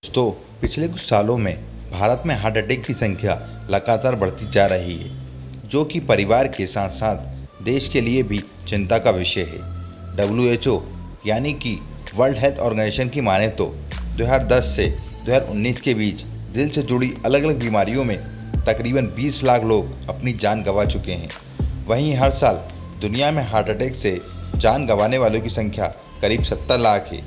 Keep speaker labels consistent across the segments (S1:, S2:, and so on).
S1: दोस्तों, पिछले कुछ सालों में भारत में हार्ट अटैक की संख्या लगातार बढ़ती जा रही है, जो कि परिवार के साथ साथ देश के लिए भी चिंता का विषय है। WHO यानी कि वर्ल्ड हेल्थ ऑर्गेनाइजेशन की माने तो 2010 से 2019 के बीच दिल से जुड़ी अलग अलग बीमारियों में तकरीबन 20 लाख लोग अपनी जान गंवा चुके हैं। वहीं हर साल दुनिया में हार्ट अटैक से जान गंवाने वालों की संख्या करीब 70 लाख है।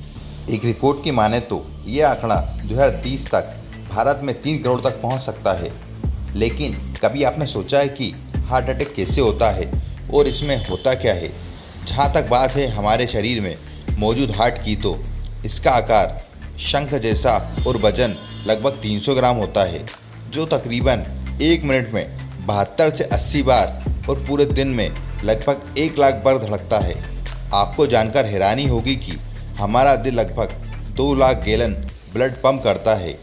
S1: एक रिपोर्ट की माने तो ये आंकड़ा 2030 तक भारत में 3 करोड़ तक पहुंच सकता है। लेकिन कभी आपने सोचा है कि हार्ट अटैक कैसे होता है और इसमें होता क्या है? जहाँ तक बात है हमारे शरीर में मौजूद हार्ट की, तो इसका आकार शंख जैसा और वजन लगभग 300 ग्राम होता है, जो तकरीबन 1 मिनट में 72 से 80 बार और पूरे दिन में लगभग 1 लाख बार धड़कता है। आपको जानकर हैरानी होगी कि हमारा दिल लगभग 2 लाख गैलन ब्लड पंप करता है।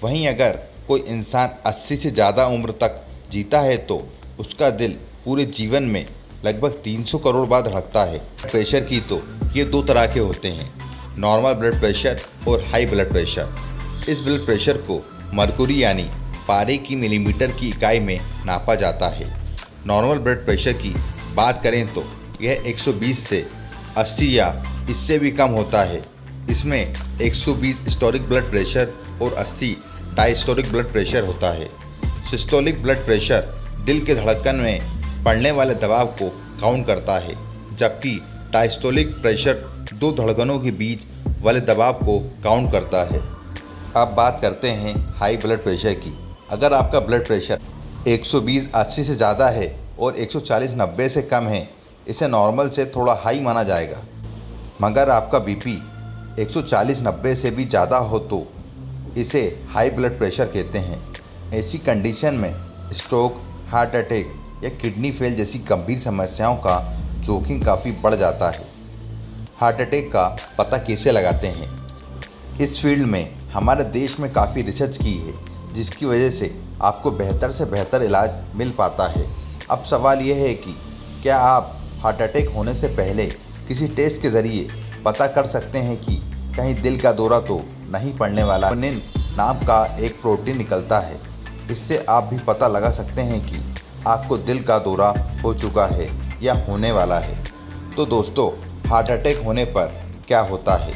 S1: वहीं अगर कोई इंसान 80 से ज़्यादा उम्र तक जीता है तो उसका दिल पूरे जीवन में लगभग 300 करोड़ बार धड़कता है। प्रेशर की तो ये 2 तरह के होते हैं, नॉर्मल ब्लड प्रेशर और हाई ब्लड प्रेशर। इस ब्लड प्रेशर को मरकुरी यानी पारे की मिलीमीटर की इकाई में नापा जाता है। नॉर्मल ब्लड प्रेशर की बात करें तो यह 120 से 80 या इससे भी कम होता है। इसमें 120 सिस्टोलिक ब्लड प्रेशर और 80 डायस्टोलिक ब्लड प्रेशर होता है। सिस्टोलिक ब्लड प्रेशर दिल के धड़कन में पड़ने वाले दबाव को काउंट करता है, जबकि डायस्टोलिक प्रेशर 2 धड़कनों के बीच वाले दबाव को काउंट करता है। अब बात करते हैं हाई ब्लड प्रेशर की। अगर आपका ब्लड प्रेशर 120 80 से ज़्यादा है और 140 90 से कम है, इसे नॉर्मल से थोड़ा हाई माना जाएगा। मगर आपका बीपी 140 90 से भी ज़्यादा हो तो इसे हाई ब्लड प्रेशर कहते हैं। ऐसी कंडीशन में स्ट्रोक, हार्ट अटैक या किडनी फेल जैसी गंभीर समस्याओं का जोखिम काफ़ी बढ़ जाता है। हार्ट अटैक का पता कैसे लगाते हैं? इस फील्ड में हमारे देश में काफ़ी रिसर्च की है, जिसकी वजह से आपको बेहतर से बेहतर इलाज मिल पाता है। अब सवाल यह है कि क्या आप हार्ट अटैक होने से पहले किसी टेस्ट के ज़रिए पता कर सकते हैं कि कहीं दिल का दौरा तो नहीं पड़ने वाला? ट्रोपोनिन नाम का एक प्रोटीन निकलता है। इससे आप भी पता लगा सकते हैं कि आपको दिल का दौरा हो चुका है या होने वाला है। तो दोस्तों, हार्ट अटैक होने पर क्या होता है?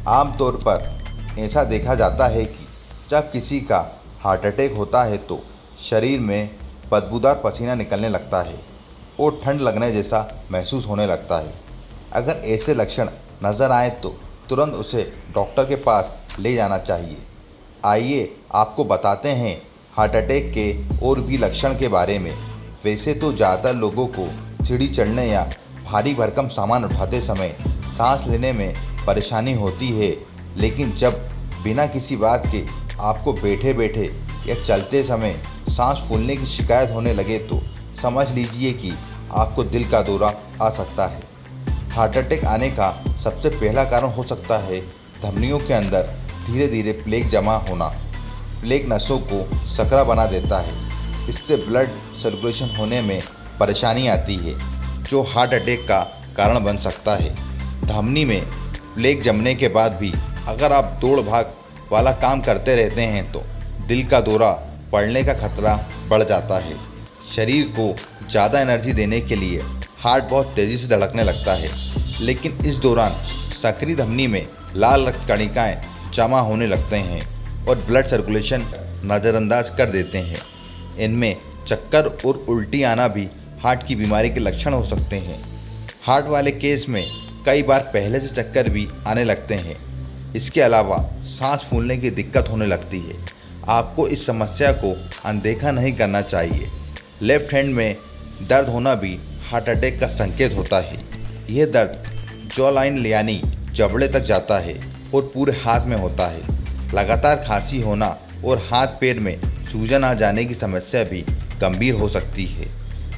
S1: आमतौर पर ऐसा देखा जाता है कि जब किसी का हार्ट अटैक होता है तो शरीर में बदबूदार पसीना निकलने लगता है और ठंड लगने जैसा महसूस होने लगता है। अगर ऐसे लक्षण नज़र आए तो तुरंत उसे डॉक्टर के पास ले जाना चाहिए। आइए आपको बताते हैं हार्ट अटैक के और भी लक्षण के बारे में। वैसे तो ज़्यादातर लोगों को सीढ़ी चढ़ने या भारी भरकम सामान उठाते समय सांस लेने में परेशानी होती है, लेकिन जब बिना किसी बात के आपको बैठे बैठे या चलते समय सांस फूलने की शिकायत होने लगे तो समझ लीजिए कि आपको दिल का दौरा आ सकता है। हार्ट अटैक आने का सबसे पहला कारण हो सकता है धमनियों के अंदर धीरे धीरे प्लेक जमा होना। प्लेक नसों को सकरा बना देता है। इससे ब्लड सर्कुलेशन होने में परेशानी आती है, जो हार्ट अटैक का कारण बन सकता है। धमनी में प्लेक जमने के बाद भी अगर आप दौड़ भाग वाला काम करते रहते हैं तो दिल का दौरा पड़ने का खतरा बढ़ जाता है। शरीर को ज़्यादा एनर्जी देने के लिए हार्ट बहुत तेज़ी से धड़कने लगता है, लेकिन इस दौरान सक्रिय धमनी में लाल रक्त कणिकाएँ जमा होने लगते हैं और ब्लड सर्कुलेशन नज़रअंदाज कर देते हैं। इनमें चक्कर और उल्टी आना भी हार्ट की बीमारी के लक्षण हो सकते हैं। हार्ट वाले केस में कई बार पहले से चक्कर भी आने लगते हैं। इसके अलावा सांस फूलने की दिक्कत होने लगती है। आपको इस समस्या को अनदेखा नहीं करना चाहिए। लेफ्ट हैंड में दर्द होना भी हार्ट अटैक का संकेत होता है। यह दर्द जॉ लाइन यानी जबड़े तक जाता है और पूरे हाथ में होता है। लगातार खांसी होना और हाथ पैर में सूजन आ जाने की समस्या भी गंभीर हो सकती है।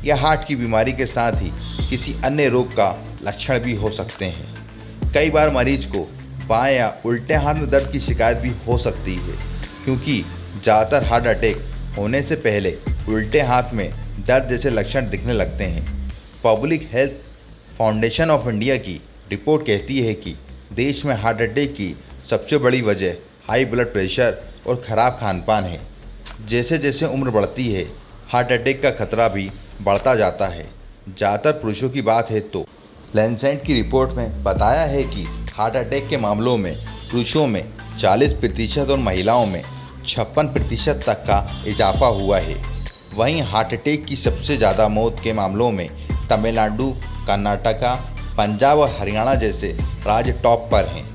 S1: यह हार्ट की बीमारी के साथ ही किसी अन्य रोग का लक्षण भी हो सकते हैं। कई बार मरीज को बाएं या उल्टे हाथ में दर्द की शिकायत भी हो सकती है, क्योंकि ज़्यादातर हार्ट अटैक होने से पहले उल्टे हाथ में दर्द जैसे लक्षण दिखने लगते हैं। Public health foundation of India की रिपोर्ट कहती है कि देश में हार्ट अटैक की सबसे बड़ी वजह हाई ब्लड प्रेशर और ख़राब खान पान है। जैसे जैसे उम्र बढ़ती है, हार्ट अटैक का खतरा भी बढ़ता जाता है। ज़्यादातर पुरुषों की बात है तो लैंसेट की रिपोर्ट में बताया है कि हार्ट अटैक के मामलों में पुरुषों में 40% और महिलाओं में 56% तक का इजाफा हुआ है। वहीं हार्ट अटैक की सबसे ज़्यादा मौत के मामलों में तमिलनाडु, कर्नाटका, पंजाब और हरियाणा जैसे राज्य टॉप पर हैं।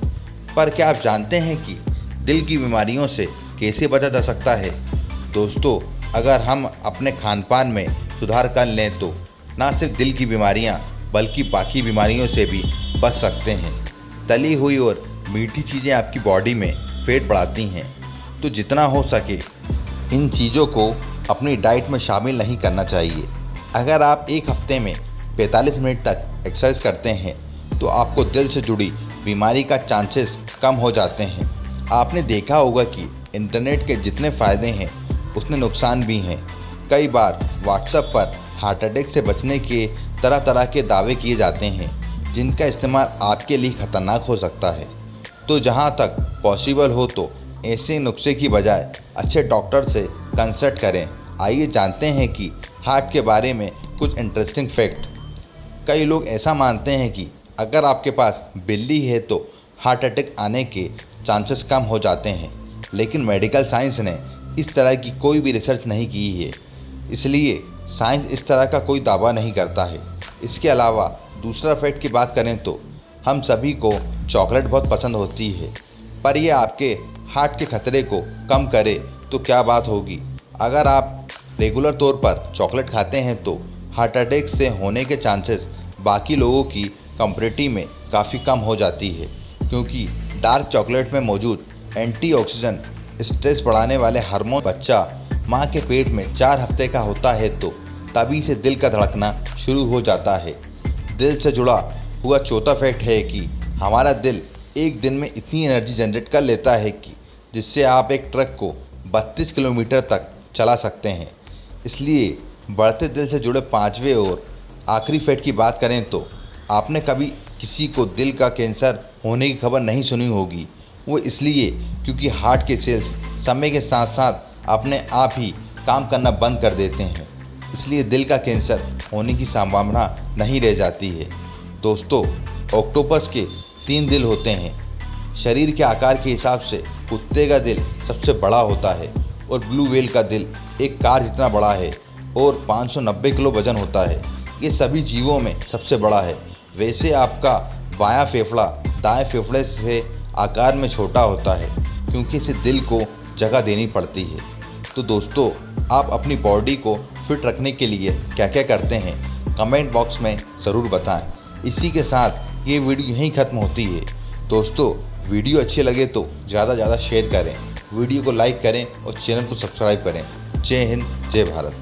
S1: पर क्या आप जानते हैं कि दिल की बीमारियों से कैसे बचा जा सकता है? दोस्तों, अगर हम अपने खान पान में सुधार कर लें तो न सिर्फ दिल की बीमारियां बल्कि बाकी बीमारियों से भी बच सकते हैं। तली हुई और मीठी चीज़ें आपकी बॉडी में फैट बढ़ाती हैं, तो जितना हो सके इन चीज़ों को अपनी डाइट में शामिल नहीं करना चाहिए। अगर आप एक हफ्ते में 45 मिनट तक एक्सरसाइज करते हैं तो आपको दिल से जुड़ी बीमारी का चांसेस कम हो जाते हैं। आपने देखा होगा कि इंटरनेट के जितने फ़ायदे हैं उतने नुकसान भी हैं। कई बार व्हाट्सएप पर हार्ट अटैक से बचने के तरह तरह के दावे किए जाते हैं, जिनका इस्तेमाल आपके लिए ख़तरनाक हो सकता है। तो जहां तक पॉसिबल हो तो ऐसे नुस्खे की बजाय अच्छे डॉक्टर से कंसल्ट करें। आइए जानते हैं कि हार्ट के बारे में कुछ इंटरेस्टिंग फैक्ट। कई लोग ऐसा मानते हैं कि अगर आपके पास बिल्ली है तो हार्ट अटैक आने के चांसेस कम हो जाते हैं, लेकिन मेडिकल साइंस ने इस तरह की कोई भी रिसर्च नहीं की है, इसलिए साइंस इस तरह का कोई दावा नहीं करता है। इसके अलावा दूसरा फैक्ट की बात करें तो हम सभी को चॉकलेट बहुत पसंद होती है, पर यह आपके हार्ट के खतरे को कम करे तो क्या बात होगी। अगर आप रेगुलर तौर पर चॉकलेट खाते हैं तो हार्ट अटैक से होने के चांसेस बाकी लोगों की कंपैरिटी में काफ़ी कम हो जाती है, क्योंकि डार्क चॉकलेट में मौजूद एंटीऑक्सीडेंट स्ट्रेस बढ़ाने वाले हार्मोन बच्चा माँ के पेट में 4 हफ्ते का होता है तो तभी से दिल का धड़कना शुरू हो जाता है। दिल से जुड़ा हुआ चौथा फैक्ट है कि हमारा दिल एक दिन में इतनी एनर्जी जनरेट कर लेता है कि जिससे आप एक ट्रक को 32 किलोमीटर तक चला सकते हैं। इसलिए बढ़ते दिल से जुड़े पांचवें और आखिरी फैक्ट की बात करें तो आपने कभी किसी को दिल का कैंसर होने की खबर नहीं सुनी होगी। वो इसलिए क्योंकि हार्ट के सेल्स समय के साथ साथ अपने आप ही काम करना बंद कर देते हैं, इसलिए दिल का कैंसर होने की संभावना नहीं रह जाती है। दोस्तों, ऑक्टोपस के 3 दिल होते हैं। शरीर के आकार के हिसाब से कुत्ते का दिल सबसे बड़ा होता है और ब्लू व्हेल का दिल एक कार जितना बड़ा है और 590 किलो वजन होता है। ये सभी जीवों में सबसे बड़ा है। वैसे आपका बायां फेफड़ा दाएं फेफड़े से आकार में छोटा होता है, क्योंकि इसे दिल को जगह देनी पड़ती है। तो दोस्तों, आप अपनी बॉडी को फिट रखने के लिए क्या क्या करते हैं, कमेंट बॉक्स में ज़रूर बताएं। इसी के साथ ये वीडियो यहीं ख़त्म होती है। दोस्तों, वीडियो अच्छी लगे तो ज़्यादा से ज़्यादा शेयर करें, वीडियो को लाइक करें और चैनल को सब्सक्राइब करें। जय हिंद, जय भारत।